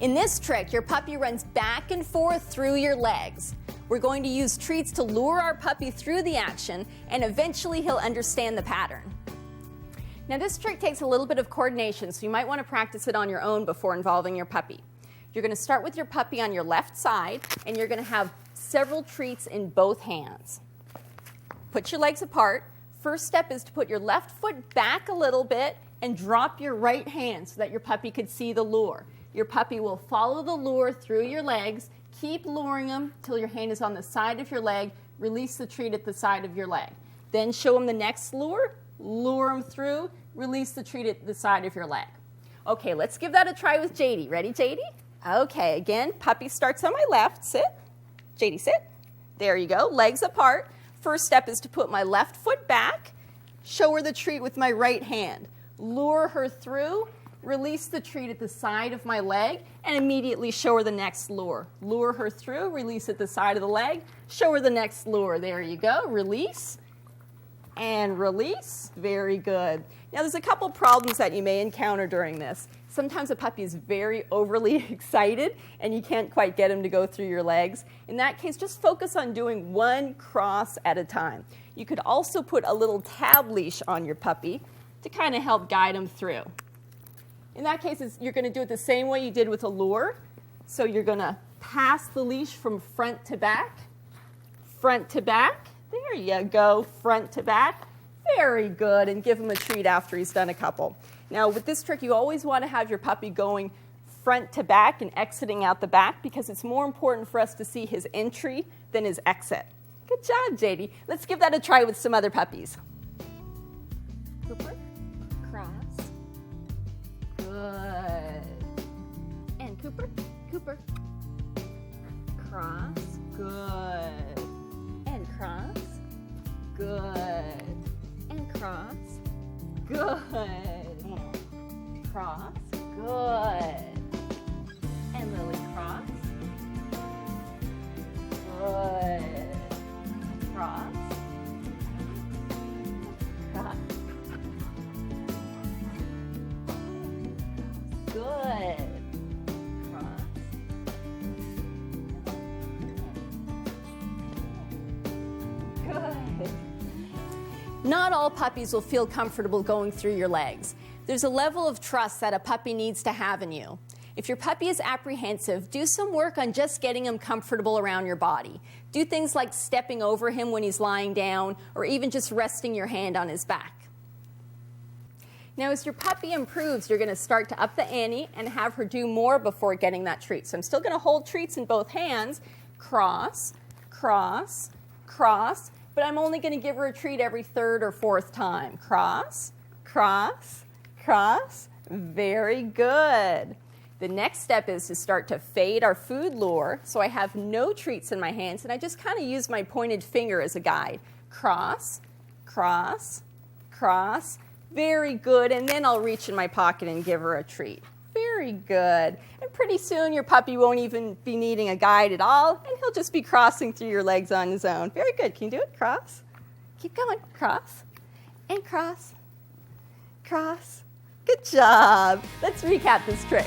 In this trick, your puppy runs back and forth through your legs. We're going to use treats to lure our puppy through the action, and eventually he'll understand the pattern. Now this trick takes a little bit of coordination, so you might want to practice it on your own before involving your puppy. You're going to start with your puppy on your left side, and you're going to have several treats in both hands. Put your legs apart. First step is to put your left foot back a little bit and drop your right hand so that your puppy could see the lure. Your puppy will follow the lure through your legs. Keep luring him till your hand is on the side of your leg. Release the treat at the side of your leg. Then show him the next lure. Lure him through. Release the treat at the side of your leg. Okay, let's give that a try with JD. Ready, JD? Okay, again, puppy starts on my left. Sit. JD, sit. There you go. Legs apart. First step is to put my left foot back. Show her the treat with my right hand. Lure her through. Release the treat at the side of my leg, and immediately show her the next lure. Lure her through, release at the side of the leg, show her the next lure. There you go. Release and release. Very good. Now there's a couple problems that you may encounter during this. Sometimes a puppy is very overly excited and you can't quite get him to go through your legs. In that case, just focus on doing one cross at a time. You could also put a little tab leash on your puppy to kind of help guide him through. In that case, you're going to do it the same way you did with a lure. So you're going to pass the leash from front to back. Front to back. There you go. Front to back. Very good. And give him a treat after he's done a couple. Now, with this trick, you always want to have your puppy going front to back and exiting out the back because it's more important for us to see his entry than his exit. Good job, JD. Let's give that a try with some other puppies. Cooper, cross. Good. And Cooper, Cooper. Cross. Good. And cross. Good. And cross. Good. And cross. Good. And Lily, cross. Good. Cross. Cross. Good. Cross. Good. Not all puppies will feel comfortable going through your legs. There's a level of trust that a puppy needs to have in you. If your puppy is apprehensive, do some work on just getting him comfortable around your body. Do things like stepping over him when he's lying down, or even just resting your hand on his back. Now, as your puppy improves, you're going to start to up the ante and have her do more before getting that treat. So I'm still going to hold treats in both hands. Cross, cross, cross. But I'm only going to give her a treat every third or fourth time. Cross, cross, cross. Very good. The next step is to start to fade our food lure. So I have no treats in my hands, and I just kind of use my pointed finger as a guide. Cross, cross, cross. Very good, and then I'll reach in my pocket and give her a treat. Very good. And pretty soon your puppy won't even be needing a guide at all, and he'll just be crossing through your legs on his own. Very good. Can you do it? Cross. Keep going. Cross. And cross. Cross. Good job. Let's recap this trick.